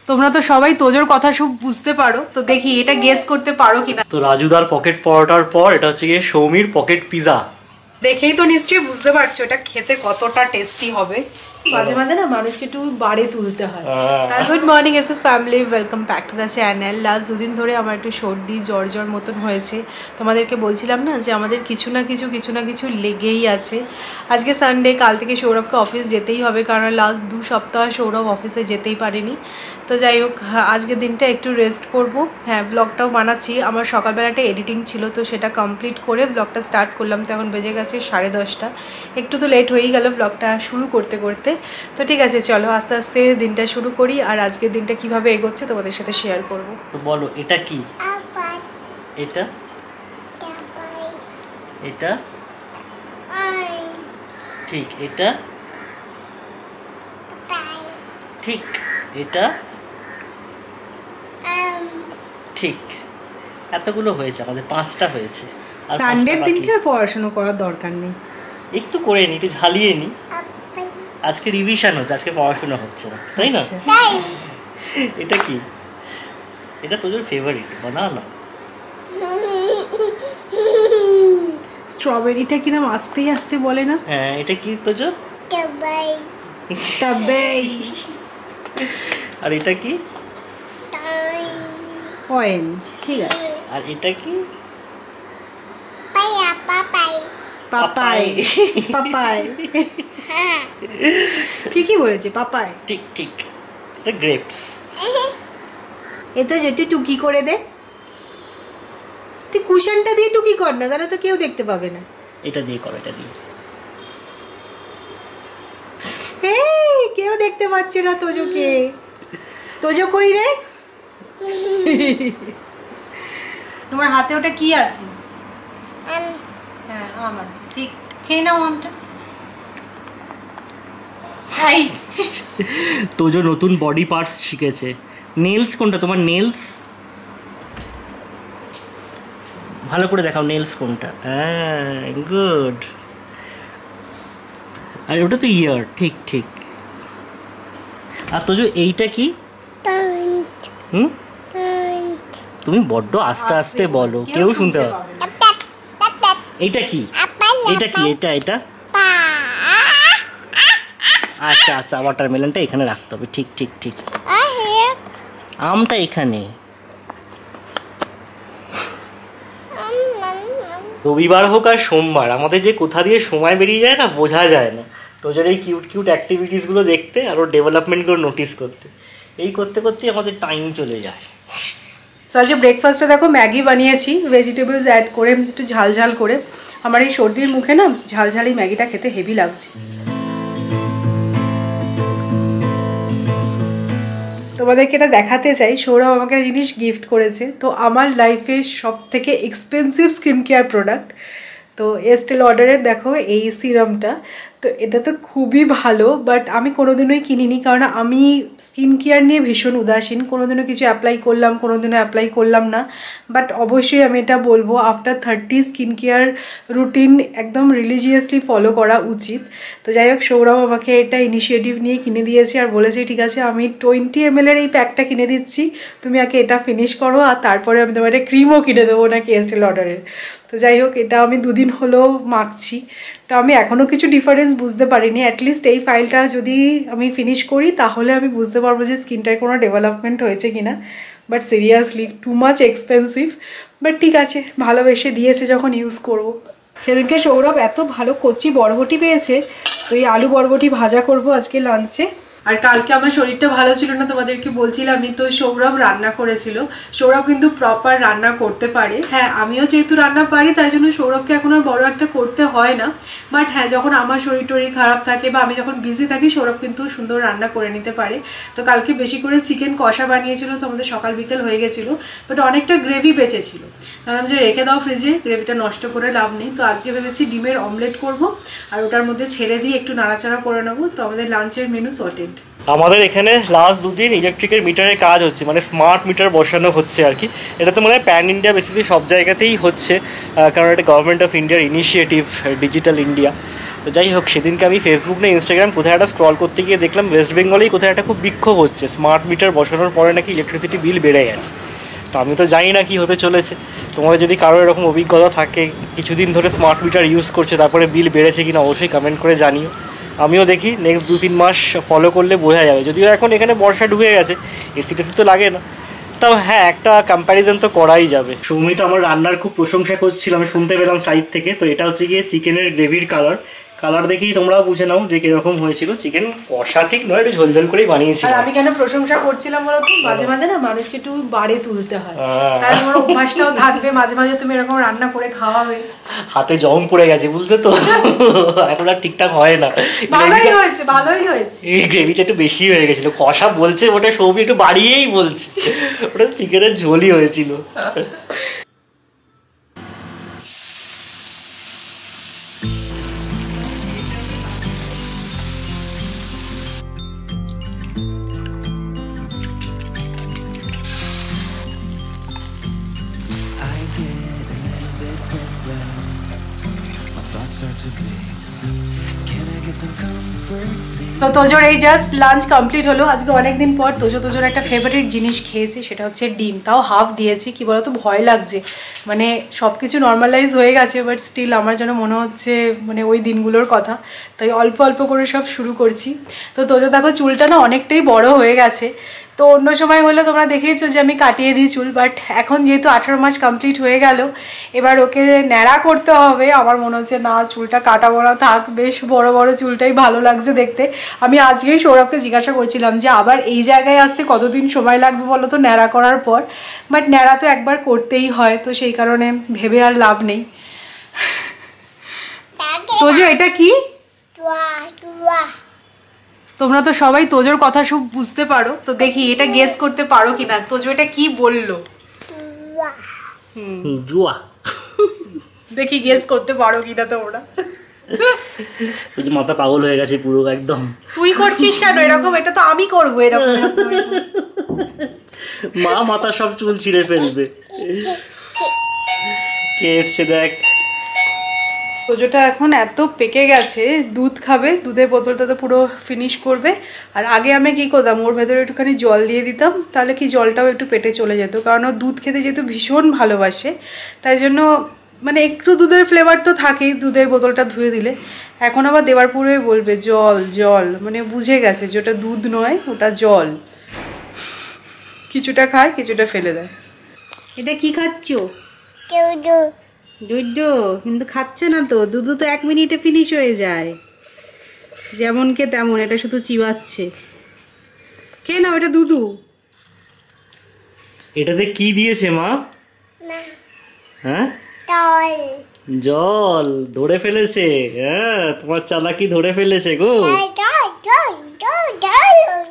তোমরা তো সবাই তোজোর কথা সব বুঝতে পারো, তো দেখি এটা গেস করতে পারো কিনা। তো রাজুদার পকেট পরোটার পর এটা হচ্ছে গিয়ে সৌমির পকেট পিজা। দেখেই তো নিশ্চয়ই বুঝতে পারছো এটা খেতে কতটা টেস্টি হবে। মাঝে মাঝে না মানুষকে একটু বাড়ে তুলতে হয়। Good morning SS family, welcome back to the channel. Last দুদিন ধরে আমার একটু সর্দি জ্বর মতন হয়েছে। তোমাদেরকে বলছিলাম না যে আমাদের কিছু না কিছু লেগেই আছে। আজকে সানডে, কাল থেকে সৌরভকে অফিস যেতেই হবে, কারণ লাস্ট 2 সপ্তাহ সৌরভ অফিসে যেতেই পারেনি। তো যাই হোক, আজকের দিনটা একটু রেস্ট করব। হ্যাঁ, ব্লগটাও বানাচ্ছি। আমার সকালবেলাটা এডিটিং ছিল, তো সেটা কমপ্লিট করে ব্লগটা স্টার্ট করলাম। তো এখন বেজে গেছে 10:30। একটু তো লেট হয়েই গেল ব্লগটা শুরু করতে করতে। তো ঠিক আছে, চলো আস্তে আস্তে দিনটা শুরু করি, আর আজকের দিনটা কিভাবে এগোচ্ছে তোমাদের সাথে শেয়ার করব। তো বলো এটা কি? এটা এটা ঠিক, এটা ঠিক, এটা ঠিক। এতগুলো হয়েছে, আমাদের 5টা হয়েছে। সানডের দিনকে আর পড়াশোনা করার দরকার নেই, একটু করে নি, একটু ঝালিয়ে নি। আজকে রিভিশন হচ্ছে, আজকে পড়াশোনা হচ্ছে না, তাই না? এটা কি? এটা তোদের ফেভারিট বানানা। স্ট্রবেরিটা কিরম আস্তে আস্তে বলে না? হ্যাঁ, এটা কি তোজো? টাবাই। আর এটা কি? অরেঞ্জ। ঠিক আছে। আর এটা কি? পাপাই। পাপাই। ঠিকই বলেছে, পাপাই। ঠিক ঠিক। এটা গ্রেপস। এতো যেটি টুকি করে দে, তুই কুশনটা দিয়ে টুকি কর না, তাহলে তো কেউ দেখতে পাবে না। এটা দিয়ে কর, এটা দিয়ে। কেউ দেখতে পাচ্ছে না তোজোকে। তোজো কই রে? তোমার হাতে ওটা কি আছে? হ্যাঁ, আম আছে। ঠিক, খেয়ে নাও আমটা। হাই, তোজো নতুন বডি পার্টস শিখেছে। নেলস কোনটা তোমার? নেলস ভালো করে দেখাও, নেলস কোনটা? হ্যাঁ, গুড। আর ওটা তো ইয়ার। ঠিক ঠিক। আর তোজো এইটা কি? তুমি বড্ড আস্তে আস্তে বলো, কেউ শুনতে পাবে। এইটা কি? এটা কি? এটা আচ্ছা আচ্ছা, ওয়াটারমেলনটা এখানে রাখতে হবে। ঠিক ঠিক ঠিক। আমটা এখানে। রবিবার হোক আর সোমবার, আমাদের যে কোথা দিয়ে সময় বেরিয়ে যায় না, বোঝা যায় না। তোদের এই কিউট কিউট অ্যাক্টিভিটিসগুলো দেখতে আর ওর ডেভেলপমেন্টগুলো নোটিস করতে, এই করতে করতেই আমাদের টাইম চলে যায়। আজকে ব্রেকফাস্টে দেখো ম্যাগি বানিয়েছি, ভেজিটেবলস অ্যাড করে, একটু ঝাল করে। আমার এই সর্দির মুখে না ঝাল এই ম্যাগিটা খেতে হেভি লাগছে। তোমাদেরকে এটা দেখাতে চাই, সৌরভ আমাকে একটা জিনিস গিফট করেছে। তো আমার লাইফে সব থেকে এক্সপেন্সিভ স্কিন কেয়ার প্রোডাক্ট, তো এস্টে লডারের দেখো এই সিরামটা। তো এটা তো খুবই ভালো, বাট আমি কোনোদিনই কিনিনি, কারণ আমি স্কিন কেয়ার নিয়ে ভীষণ উদাসীন। কোনোদিনও কিছু অ্যাপ্লাই করলাম, কোনোদিনও অ্যাপ্লাই করলাম না। বাট অবশ্যই আমি এটা বলবো, আফটার 30 স্কিন কেয়ার রুটিন একদম রিলিজিয়াসলি ফলো করা উচিত। তো যাই হোক, সৌরভ আমাকে এটা ইনিশিয়েটিভ নিয়ে কিনে দিয়েছে আর বলেছে ঠিক আছে, আমি 20 ml এই প্যাকটা কিনে দিচ্ছি, তুমি আগে এটা ফিনিশ করো, আর তারপরে আমি তোমার একটা ক্রিমও কিনে দেবো নাকি এস্টে লডারের। তো যাই হোক, এটা আমি 2 দিন হলো মাখছি। তো আমি এখনও কিছু ডিফারেন্স বুঝতে পারিনি। অ্যাটলিস্ট এই ফাইলটা যদি আমি ফিনিশ করি, তাহলে আমি বুঝতে পারবো যে স্কিনটার কোনো ডেভেলপমেন্ট হয়েছে কিনা। But seriously too much expensive, but ঠিক আছে, ভালোবেসে দিয়েছে যখন ইউজ করব। সেদিনকে সৌরভ এত ভালো কচি বরবটি পেয়েছে, তো এই আলু বরবটি ভাজা করব আজকে লাঞ্চে। আর কালকে আমার শরীরটা ভালো ছিল না, তোমাদেরকে বলছিলামই, তো সৌরভ রান্না করেছিল। সৌরভ কিন্তু প্রপার রান্না করতে পারে। হ্যাঁ, আমিও যেহেতু রান্না পারি, তাই জন্য সৌরভকে এখন আর বড় একটা করতে হয় না। বাট হ্যাঁ, যখন আমার শরীর টরীর খারাপ থাকে বা আমি যখন বিজি থাকি, সৌরভ কিন্তু সুন্দর রান্না করে নিতে পারে। তো কালকে বেশি করে চিকেন কষা বানিয়েছিল, তো আমাদের সকাল বিকেল হয়ে গেছিলো, বাট অনেকটা গ্রেভি বেঁচেছিল। ভাবলাম যে রেখে দাও ফ্রিজে, গ্রেভিটা নষ্ট করে লাভ নেই। তো আজকে ভেবেছি ডিমের অমলেট করব, আর ওটার মধ্যে ছেড়ে দিয়ে একটু নাড়াচাড়া করে নেবো। তো আমাদের লাঞ্চের মেনু সর্টেড। আমাদের এখানে লাস্ট 2 দিন ইলেকট্রিকের মিটারে কাজ হচ্ছে, মানে স্মার্ট মিটার বসানো হচ্ছে আর কি। এটা তো মনে হয় প্যান ইন্ডিয়া বেসিসে সব জায়গাতেই হচ্ছে, কারণ এটা গভর্নমেন্ট অফ ইন্ডিয়ার ইনিশিয়েটিভ, ডিজিটাল ইন্ডিয়া। তো যাই হোক, সেদিনকে আমি ফেসবুক না ইনস্টাগ্রাম কোথায় একটা স্ক্রল করতে গিয়ে দেখলাম ওয়েস্ট বেঙ্গলেই কোথায় একটা খুব বিক্ষোভ হচ্ছে, স্মার্ট মিটার বসানোর পরে নাকি ইলেকট্রিসিটি বিল বেড়ে গেছে। তো আমি তো জানি না কী হতে চলেছে, তোমাদের যদি কারো এরকম অভিজ্ঞতা থাকে, কিছুদিন ধরে স্মার্ট মিটার ইউজ করছে, তারপরে বিল বেড়েছে কিনা অবশ্যই কমেন্ট করে জানিও। আমিও দেখি নেক্সট 2-3 মাস ফলো করলে বোঝা যাবে। যদিও এখন এখানে বর্ষা ঢুকে গেছে, এসি টেসি তো লাগে না, তাও হ্যাঁ একটা কম্প্যারিজন তো করাই যাবে। সৌমি তো আমার রান্নার খুব প্রশংসা করছিল, আমি শুনতে পেলাম সাইড থেকে। তো এটা হচ্ছে গিয়ে চিকেনের গ্রেভির কালার দেখেই তোমরাও বুঝে নাও যে কিরকম হয়েছিল। চিকেন কষা ঠিক নয়, একটু ঝোলঝোল করেই বানিয়েছি। আর আমি কেন প্রশংসা করছিলাম বলতো, মাঝে মাঝে না মানুষকে একটু বাড়ে তুলতে হয়, তাই তোমার অভ্যাসটাও থাকবে, মাঝে মাঝে তুমি এরকম রান্না করে খাওয়াবে। হাতে জং পড়ে গেছে বুঝলে তো, এখন আর ঠিকঠাক হয় না। ভালোই হয়েছে, ভালোই হয়েছে। এই গ্রেভিটা একটু বেশি হয়ে গেছিল, কষা বলছে ওটা, সৌমি একটু বাড়িয়েই বলছে, ওটা চিকেনের ঝোলই হয়েছিল। তো তোজোর এই জাস্ট লাঞ্চ কমপ্লিট হলো। আজকে অনেকদিন পর তোজোর একটা ফেভারিট জিনিস খেয়েছে, সেটা হচ্ছে ডিম, তাও হাফ দিয়েছি। কি বলতো, ভয় লাগছে, মানে সব কিছু নর্মালাইজ হয়ে গেছে, বাট স্টিল আমার জন্য মনে হচ্ছে মানে ওই দিনগুলোর কথা, তাই অল্প অল্প করে সব শুরু করছি। তো তোজো দেখো চুলটা না অনেকটাই বড় হয়ে গেছে। তো অন্য সময় হলে তোমরা দেখেইছো যে আমি কাটিয়ে দিই চুল, বাট এখন যেহেতু 18 মাস কমপ্লিট হয়ে গেল, এবার ওকে ন্যাড়া করতে হবে। আমার মনে হচ্ছে না, চুলটা কাটাবো না, থাক, বেশ বড় বড় চুলটাই ভালো লাগছে দেখতে। আমি আজকেই সৌরভকে জিজ্ঞাসা করছিলাম যে আবার এই জায়গায় আসতে কতদিন সময় লাগবে বলো তো ন্যাড়া করার পর, বাট ন্যাড়া তো একবার করতেই হয়, তো সেই কারণে ভেবে আর লাভ নেই। তোজো এটা কি? তোমরা তো সবাই তোজোর কথা সব বুঝতে পারো, তো দেখি এটা গেস করতে পারো কিনা তোজো এটা কি বললো। জুয়া, দেখি গেস করতে পারো কিনা তোমরা। মাথা পাগল হয়ে গেছে পুরো একদম। তুই করছিস কেন এরকম? এটা তো আমি করবো এরকম। মা মাথা সব চুল ছিঁড়ে ফেলবে। কে এসছে দেখ। তোজোটা এখন এত পেকে গেছে, দুধ খাবে, দুধের বোতলটা তো পুরো ফিনিশ করবে। আর আগে আমি কি করতাম, ওর ভেতরে একটুখানি জল দিয়ে দিতাম, তাহলে কি জলটাও একটু পেটে চলে যেত, কারণ ও দুধ খেতে যেহেতু ভীষণ ভালোবাসে, তাই জন্য মানে একটু দুধের ফ্লেভার তো থাকেই দুধের বোতলটা ধুয়ে দিলে। এখন আবার দেওয়ার পরে বলবে জল জল, মানে বুঝে গেছে যে ওটা দুধ নয়, ওটা জল। কিছুটা খায়, কিছুটা ফেলে দেয়। এটা কি খাচ্ছ? দুধ, কিন্তু খাচ্ছে না তো, দুধ তো 1 মিনিটে ফিনিশ হয়ে যায়, যেমনকে তেমন। এটা শুধু চিবাচ্ছে। কে না ওটা দুধু। এটাতে কি দিয়েছে মা? হ্যাঁ, জল ধরে ফেলেছে। হ্যাঁ, তোমার চালাকি ধরে ফেলেছে গো।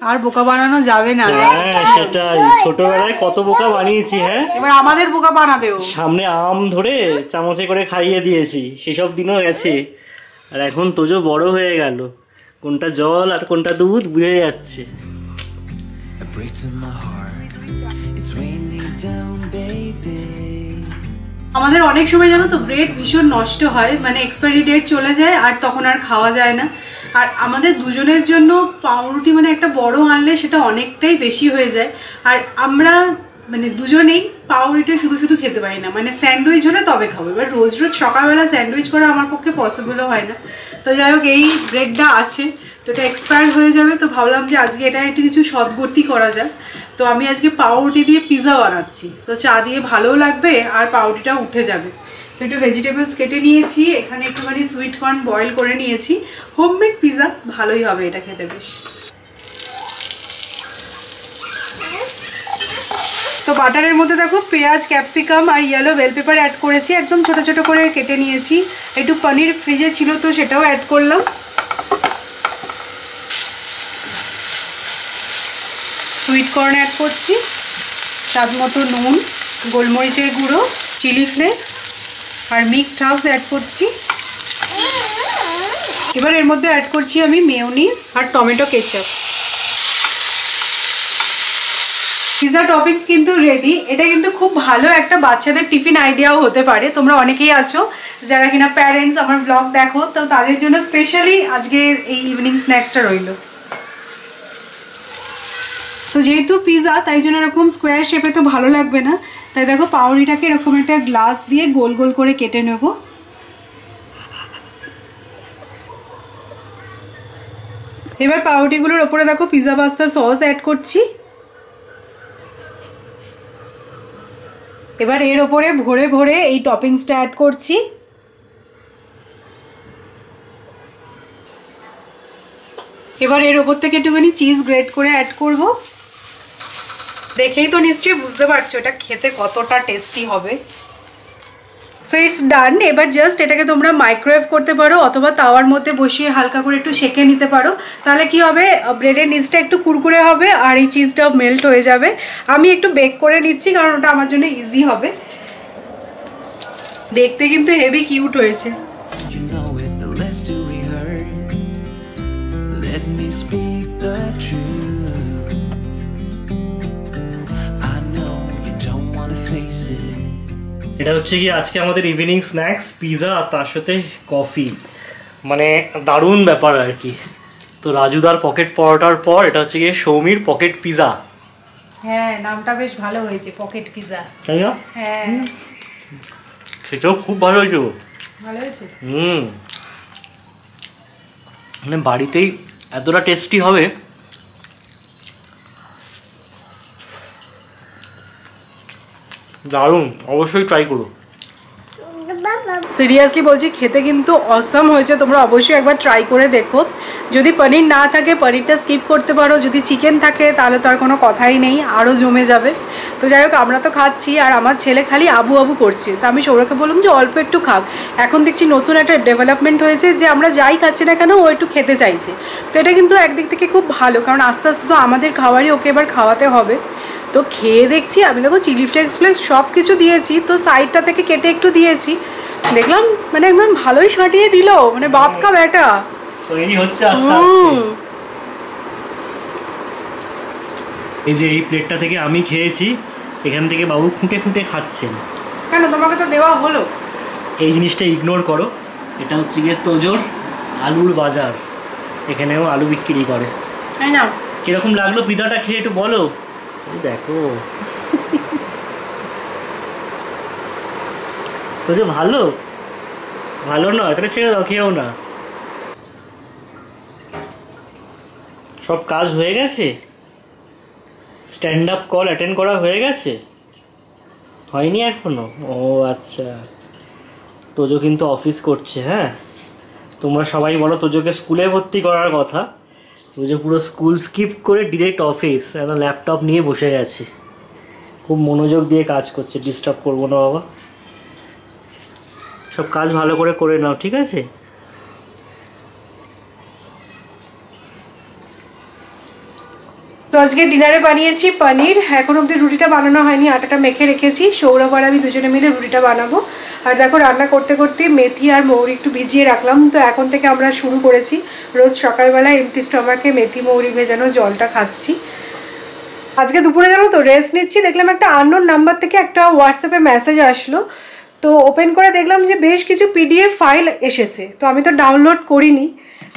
আর বোকা বানানো যাবে না। হ্যাঁ সেটাই, ছোটবেলায় কত বোকা বানিয়েছি। হ্যাঁ, এবার আমাদের বোকা বানাবে ও। সামনে আম ধরে চামচে করে খাইয়ে দিয়েছি, সেসব দিনও গেছে। আর এখন তোজো বড় হয়ে গেল, কোনটা জল আর কোনটা দুধ বুঝে যাচ্ছে। আমাদের অনেক সময় জানো তো ব্রেড ভীষণ নষ্ট হয়, মানে এক্সপায়ারি ডেট চলে যায় আর তখন আর খাওয়া যায় না। আর আমাদের দুজনের জন্য পাউরুটি মানে একটা বড় আনলে সেটা অনেকটাই বেশি হয়ে যায়। আর আমরা মানে দুজনেই পাউরুটি শুধু শুধু খেতে পারি না, মানে স্যান্ডউইচ হলে তবে খাবো। এবার রোজ রোজ সকালবেলা স্যান্ডউইচ করা আমার পক্ষে পসিবলও হয় না। তো যাই হোক, এই ব্রেডটা আছে, তো এটা এক্সপায়ার হয়ে যাবে, তো ভাবলাম যে আজকে এটা একটু কিছু সদগতি করা যাক। তো আমি আজকে পাউরুটি দিয়ে পিৎজা বানাচ্ছি, তো চা দিয়ে ভালোও লাগবে আর পাউরুটিটাও উঠে যাবে। তো একটু ভেজিটেবলস কেটে নিয়েছি, এখানে একটুখানি সুইট কর্ন বয়েল করে নিয়েছি। হোমমেড পিৎজা ভালোই হবে এটা খেতে বেশ। তো বাটারের মধ্যে দেখো পেঁয়াজ, ক্যাপসিকাম আর ইয়েলো বেল পেপার অ্যাড করেছি, একদম ছোট ছোট করে কেটে নিয়েছি। একটু পনির ফ্রিজে ছিল তো সেটাও অ্যাড করলাম। সুইট কর্ন অ্যাড করছি, স্বাদ মতো নুন, গোলমরিচের গুঁড়ো, চিলি ফ্লেক্স আর মিক্সড হার্বস অ্যাড করছি। এবার এর মধ্যে অ্যাড করছি আমি মেয়োনিজ আর টমেটো কেচাপ। পিৎজা টপিংস কিন্তু রেডি। এটা কিন্তু খুব ভালো একটা বাচ্চাদের টিফিন আইডিয়াও হতে পারে। তোমরা অনেকেই আছো যারা কিনা প্যারেন্টস আমার ব্লগ দেখো, তো তাদের জন্য স্পেশালি আজকের এই ইভিনিং স্ন্যাক্সটা রইলো। তো যেহেতু পিৎজা তাই জন্য এরকম স্কোয়ার শেপে তো ভালো লাগবে না, তাই দেখো পাউরিটাকে এরকম একটা গ্লাস দিয়ে গোল গোল করে কেটে নেব। এবার পাউরুটিগুলোর ওপরে দেখো পিৎজা পাস্তা সস অ্যাড করছি। এবার এর ওপরে ভরে ভরে এই টপিংসটা অ্যাড করছি। এবার এর ওপর থেকে একটুখানি চিজ গ্রেট করে অ্যাড করব। দেখেই তো নিশ্চয়ই বুঝতে পারছো এটা খেতে কতটা টেস্টি হবে। সো ইটস ডান। এবার জাস্ট এটাকে তোমরা মাইক্রোওয়েভ করতে পারো অথবা তাওয়ার মধ্যে বসিয়ে হালকা করে একটু সেঁকে নিতে পারো। তাহলে কি হবে, ব্রেডের নিচটা একটু কুরকুরে হবে আর এই চিজটাও মেল্ট হয়ে যাবে। আমি একটু বেক করে নিচ্ছি কারণ ওটা আমার জন্য ইজি হবে। দেখতে কিন্তু হেভি কিউট হয়েছে। এটা হচ্ছে কি আজকে আমাদের ইভিনিং স্ন্যাক্স, পিৎজা আর তার সাথে কফি, মানে দারুণ ব্যাপার আর কি। তো রাজুদার পকেট পরোটার পর এটা হচ্ছে গিয়ে সৌমির পকেট পিৎজা। হ্যাঁ, নামটা বেশ ভালো হয়েছে, পকেট পিৎজা, তাই না? হ্যাঁ, সেটাও খুব ভালো হয়েছে। ভালো হয়েছে। মানে বাড়িতেই এতটা টেস্টি হবে দারুণ, অবশ্যই ট্রাই করো। সিরিয়াসলি বলছি খেতে কিন্তু অসাম হয়েছে, তোমরা অবশ্যই একবার ট্রাই করে দেখো। যদি পনির না থাকে পনিরটা স্কিপ করতে পারো, যদি চিকেন থাকে তাহলে তো আর কোনো কথাই নেই, আরও জমে যাবে। তো যাই হোক আমরা তো খাচ্ছি আর আমার ছেলে খালি আবু আবু করছে। তো আমি সৌরভকে বললাম যে অল্প একটু খাক। এখন দেখছি নতুন একটা ডেভেলপমেন্ট হয়েছে যে আমরা যাই খাচ্ছি না কেন ও একটু খেতে চাইছে। তো এটা কিন্তু একদিক থেকে খুব ভালো, কারণ আস্তে আস্তে তো আমাদের খাবারই ওকে এবার খাওয়াতে হবে। তো খেয়ে দেখছি, আমি দেখো চিলি ফ্লেক্স সব কিছু দিয়েছি, তো সাইডটা থেকে কেটে একটু দিয়েছি, দেখলাম মানে একদম ভালোই সাঁটিয়ে দিল, মানে বাপ কা বেটা তৈরি হচ্ছে আস্তে আস্তে। এই যে এই প্লেটটা থেকে আমি খেয়েছি, এখান থেকে বাবু খুঁটে খুঁটে খাচ্ছেন। কেন, তোমাকে তো দেওয়া হলো। এই জিনিসটা ইগনোর করো। এটা হচ্ছে গিয়ে তোজোর আলুর বাজার, এখানেও আলু বিক্রি করে। তাই না? কিরকম লাগলো পিঠাটা খেয়ে একটু বলো। দেখো তো যে ভালো ভালো নয় তাহলে ছেড়ে দাও, খেয়েও না। সব কাজ হয়ে গেছে, স্ট্যান্ড আপ কল অ্যাটেন্ড করা হয়ে গেছে, হয়নি এখনো? ও আচ্ছা, তোজো কিন্তু অফিস করছে। হ্যাঁ, তোমরা সবাই বলো তোজোকে স্কুলে ভর্তি করার কথা, তোজো পুরো স্কুল স্কিপ করে ডিরেক্ট অফিস, একটা ল্যাপটপ নিয়ে বসে গেছে, খুব মনোযোগ দিয়ে কাজ করছে। ডিস্টার্ব করবো না বাবা, সব কাজ ভালো করে করে নাও, ঠিক আছে? তো আজকে ডিনারে বানিয়েছি পনির, এখন অবধি রুটিটা বানানো হয়নি, আটাটা মেখে রেখেছি। সৌরভ আর আমি দুজনে মিলে রুটিটা বানাবো। আর দেখো রান্না করতে করতে মেথি আর মৌরি একটু ভিজিয়ে রাখলাম, তো এখন থেকে আমরা শুরু করেছি রোজ সকালবেলা এমটি স্টমাকে মেথি মৌরি ভেজানো জলটা খাচ্ছি। আজকে দুপুরে জানো তো রেস্ট নিচ্ছি, দেখলাম একটা আননোন নাম্বার থেকে একটা হোয়াটসঅ্যাপে মেসেজ আসলো। তো ওপেন করে দেখলাম যে বেশ কিছু পিডিএফ ফাইল এসেছে, তো আমি তো ডাউনলোড করিনি।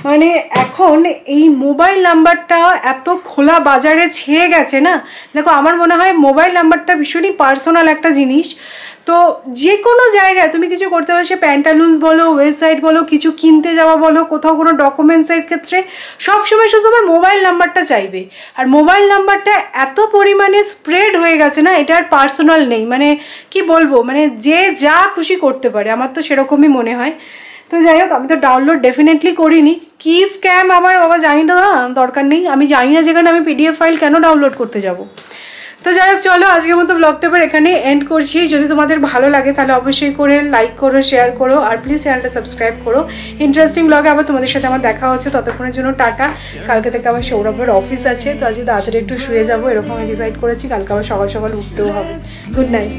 মানে এখন এই মোবাইল নাম্বারটা এত খোলা বাজারে ছেয়ে গেছে না, দেখো আমার মনে হয় মোবাইল নাম্বারটা ভীষণই পার্সোনাল একটা জিনিস। তো যে কোনো জায়গায় তুমি কিছু করতে পারো, সে প্যান্টালুন্স বলো, ওয়েবসাইট বলো, কিছু কিনতে যাওয়া বলো, কোথাও কোনো ডকুমেন্টসের ক্ষেত্রে সবসময় শুধু তোমার মোবাইল নাম্বারটা চাইবে। আর মোবাইল নাম্বারটা এত পরিমাণে স্প্রেড হয়ে গেছে না, এটা আর পার্সোনাল নেই, মানে কি বলবো, মানে যে যা খুশি করতে পারে, আমার তো সেরকমই মনে হয়। তো যাই হোক আমি তো ডাউনলোড ডেফিনেটলি করিনি। কি স্ক্যাম আমার বাবা জানি না, দরকার নেই, আমি জানি না যেখানে আমি পিডিএফ ফাইল কেন ডাউনলোড করতে যাব। তো যাই হোক চলো আজকের মতো ব্লগটা এবার এখানে এন্ড করছি। যদি তোমাদের ভালো লাগে তাহলে অবশ্যই করে লাইক করো, শেয়ার করো, আর প্লিজ চ্যানেলটা সাবস্ক্রাইব করো। ইন্টারেস্টিং ব্লগে আবার তোমাদের সাথে আমার দেখা হচ্ছে, ততক্ষণের জন্য টাটা। কালকে থেকে আবার সৌরভের অফিস আছে, তো আজকে তাড়াতাড়ি একটু শুয়ে যাবো এরকম ডিসাইড করেছি, কালকে আবার সকাল সকাল উঠতেও হবে। Good night.